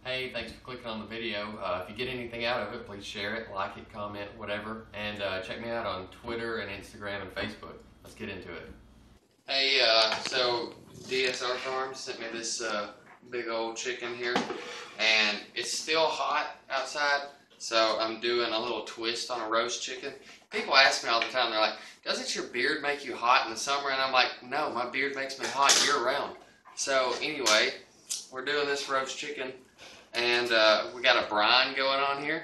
Hey, thanks for clicking on the video. If you get anything out of it, please share it, like it, comment, whatever. And check me out on Twitter and Instagram and Facebook. Let's get into it. Hey, so DSR Farms sent me this big old chicken here. And it's still hot outside, so I'm doing a little twist on a roast chicken. People ask me all the time, they're like, doesn't your beard make you hot in the summer? And I'm like, no, my beard makes me hot year-round. So anyway, we're doing this roast chicken. And we got a brine going on here.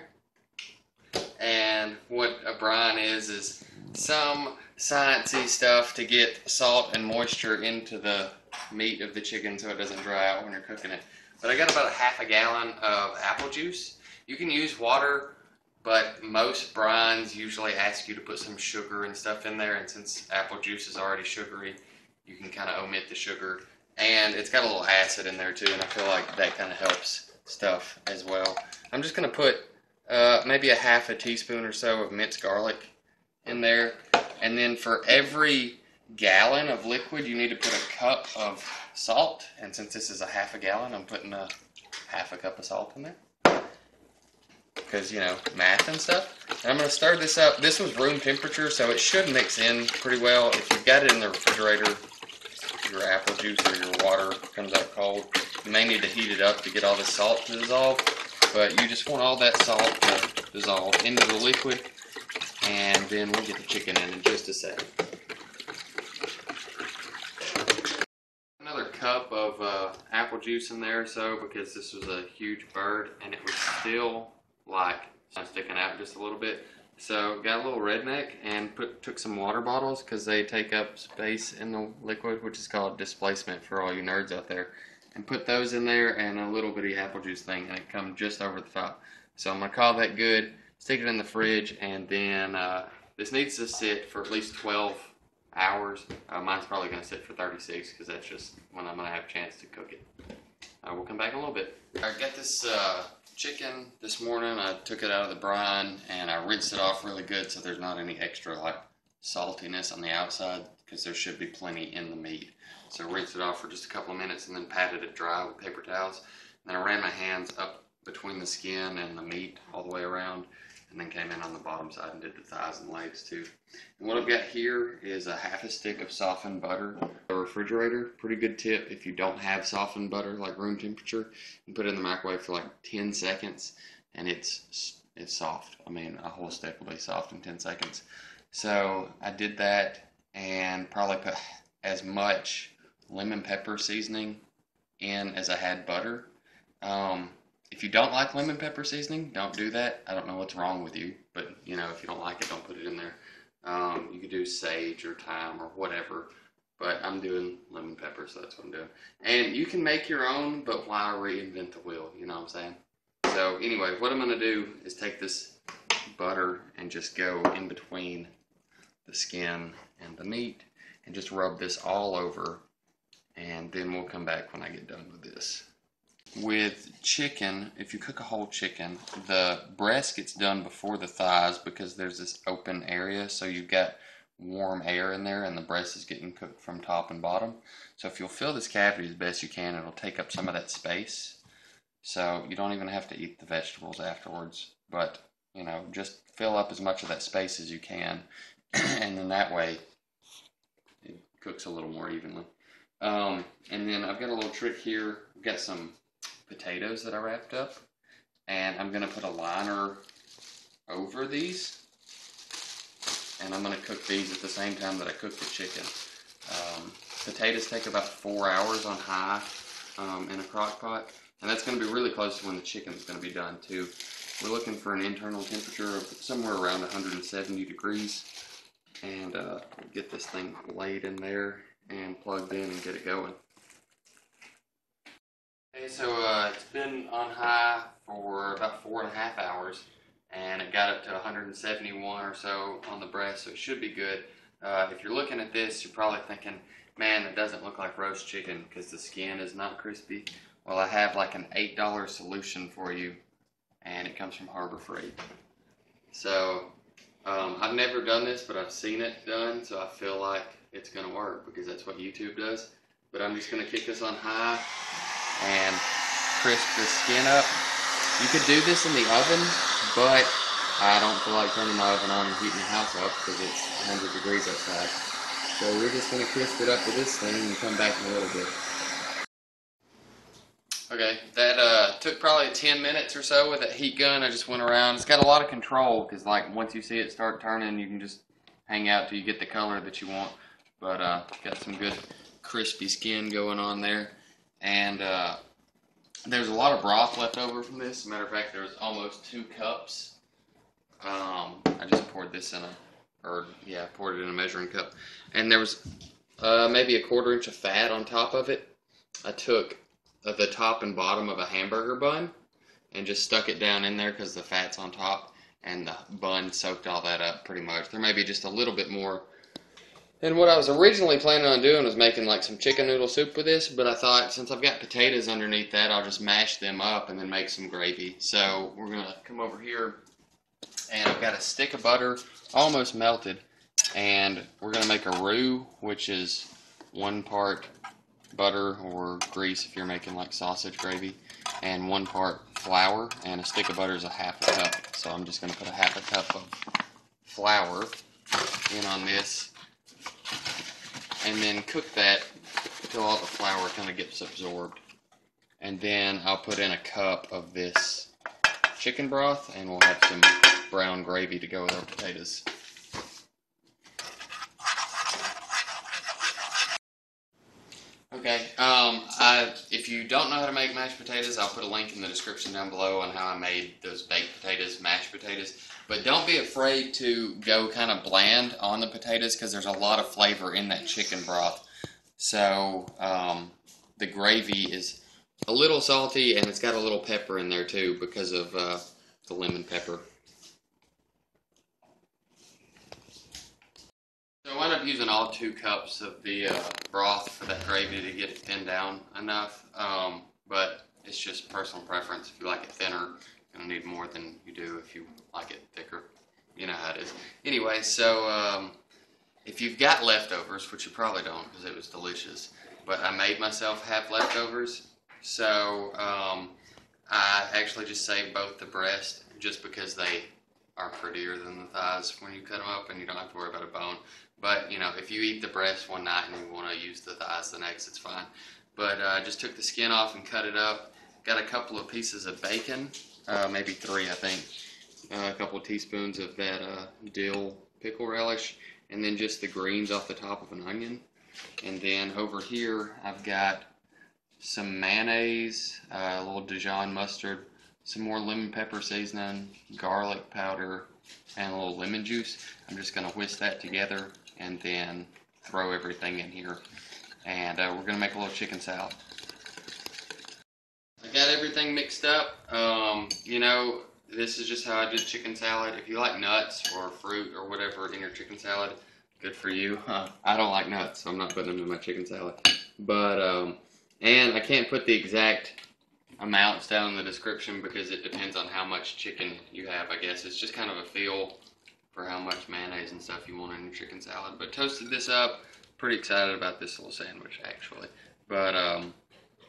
And what a brine is some sciencey stuff to get salt and moisture into the meat of the chicken so it doesn't dry out when you're cooking it. But I got about a half a gallon of apple juice. You can use water, but most brines usually ask you to put some sugar and stuff in there. And since apple juice is already sugary, you can kind of omit the sugar. And it's got a little acid in there too, and I feel like that kind of helps stuff as well. I'm just going to put maybe a half a teaspoon or so of minced garlic in there. And then for every gallon of liquid, you need to put a cup of salt. And since this is a half a gallon, I'm putting a half a cup of salt in there. Because, you know, math and stuff. And I'm going to stir this up. This was room temperature, so it should mix in pretty well. If you've got it in the refrigerator, your apple juice or your water comes out cold, you may need to heat it up to get all the salt to dissolve, but you just want all that salt to dissolve into the liquid, and then we'll get the chicken in just a second. Another cup of apple juice in there, so because this was a huge bird and it was still like sticking out just a little bit. So got a little redneck and took some water bottles because they take up space in the liquid, which is called displacement for all you nerds out there. And put those in there and a little bitty apple juice thing, and it comes just over the top. So I'm going to call that good, stick it in the fridge, and then this needs to sit for at least 12 hours. Mine's probably going to sit for 36 because that's just when I'm going to have a chance to cook it. We'll come back in a little bit. I got this chicken this morning. I took it out of the brine and I rinsed it off really good so there's not any extra like saltiness on the outside, because there should be plenty in the meat. So rinsed it off for just a couple of minutes and then patted it dry with paper towels. And then I ran my hands up between the skin and the meat all the way around, and then came in on the bottom side and did the thighs and legs too. And what I've got here is a half a stick of softened butter. A refrigerator, pretty good tip if you don't have softened butter like room temperature, and put it in the microwave for like 10 seconds and it's soft. I mean, a whole stick will be soft in 10 seconds. So I did that and probably put as much lemon pepper seasoning in as I had butter. If you don't like lemon pepper seasoning, don't do that. I don't know what's wrong with you, but you know, if you don't like it, don't put it in there. You could do sage or thyme or whatever, but I'm doing lemon pepper, so that's what I'm doing. And you can make your own, but why reinvent the wheel, you know what I'm saying? So anyway, what I'm going to do is take this butter and just go in between the skin and the meat and just rub this all over, and then we'll come back when I get done with this. With chicken, if you cook a whole chicken, the breast gets done before the thighs because there's this open area, so you've got warm air in there and the breast is getting cooked from top and bottom. So if you'll fill this cavity as best you can, it'll take up some of that space. So you don't even have to eat the vegetables afterwards, but you know, just fill up as much of that space as you can, and then that way it cooks a little more evenly. And then I've got a little trick here. I've got some potatoes that I wrapped up, and I'm going to put a liner over these, and I'm going to cook these at the same time that I cook the chicken. Potatoes take about 4 hours on high in a crock pot, and that's going to be really close to when the chicken is going to be done too. We're looking for an internal temperature of somewhere around 170 degrees, and get this thing laid in there and plugged in and get it going. Okay, so it's been on high for about 4.5 hours, and it got up to 171 or so on the breast, so it should be good. If you're looking at this, you're probably thinking, man, it doesn't look like roast chicken because the skin is not crispy. Well, I have like an $8 solution for you, and it comes from Harbor Freight. So I've never done this, but I've seen it done, so I feel like it's going to work because that's what YouTube does. But I'm just going to kick this on high and crisp the skin up. You could do this in the oven, but I don't feel like turning my oven on and heating the house up because it's 100 degrees outside. So we're just going to crisp it up with this thing and come back in a little bit. Okay, that took probably 10 minutes or so with that heat gun. I just went around. It's got a lot of control because like once you see it start turning, you can just hang out till you get the color that you want. But got some good crispy skin going on there. And there's a lot of broth left over from this. As a matter of fact, there was almost 2 cups. I just poured this in poured it in a measuring cup. And there was maybe a 1/4 inch of fat on top of it. I took the top and bottom of a hamburger bun and just stuck it down in there because the fat's on top, and the bun soaked all that up pretty much. There may be just a little bit more. And what I was originally planning on doing was making like some chicken noodle soup with this, but I thought since I've got potatoes underneath that, I'll just mash them up and then make some gravy. So we're going to come over here, and I've got a stick of butter almost melted, and we're going to make a roux, which is 1 part butter or grease if you're making like sausage gravy, and 1 part flour, and a stick of butter is a 1/2 cup. So I'm just going to put a 1/2 cup of flour in on this, and then cook that until all the flour kind of gets absorbed. And then I'll put in a cup of this chicken broth, and we'll have some brown gravy to go with our potatoes. Okay, if you don't know how to make mashed potatoes, I'll put a link in the description down below on how I made those baked potatoes, mashed potatoes. But don't be afraid to go kind of bland on the potatoes because there's a lot of flavor in that chicken broth. So the gravy is a little salty, and it's got a little pepper in there too because of the lemon pepper. So I wound up using all 2 cups of the broth for that gravy to get it thinned down enough, but it's just personal preference. If you like it thinner, you're going to need more than you do if you like it thicker. You know how it is. Anyway, so if you've got leftovers, which you probably don't because it was delicious, but I made myself have leftovers, so I actually just saved both the breast just because they are prettier than the thighs when you cut them up, and you don't have to worry about a bone. But, you know, if you eat the breast one night and you want to use the thighs the next, it's fine. But I just took the skin off and cut it up. Got a couple of pieces of bacon, maybe 3, I think. A couple of teaspoons of that dill pickle relish, and then just the greens off the top of an onion. And then over here, I've got some mayonnaise, a little Dijon mustard, some more lemon pepper seasoning, garlic powder, and a little lemon juice. I'm just going to whisk that together and then throw everything in here. And we're going to make a little chicken salad. I got everything mixed up. You know, this is just how I did chicken salad. If you like nuts or fruit or whatever in your chicken salad, good for you. I don't like nuts, so I'm not putting them in my chicken salad. But, and I can't put the exact amounts down in the description because it depends on how much chicken you have, I guess. It's just kind of a feel for how much mayonnaise and stuff you want in your chicken salad. But toasted this up. Pretty excited about this little sandwich, actually. But,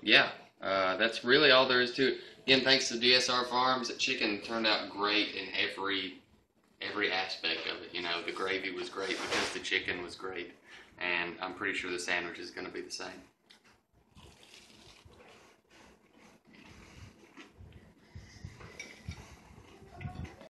yeah, that's really all there is to it. Again, thanks to DSR Farms. That chicken turned out great in every aspect of it. You know, the gravy was great because the chicken was great. And I'm pretty sure the sandwich is going to be the same.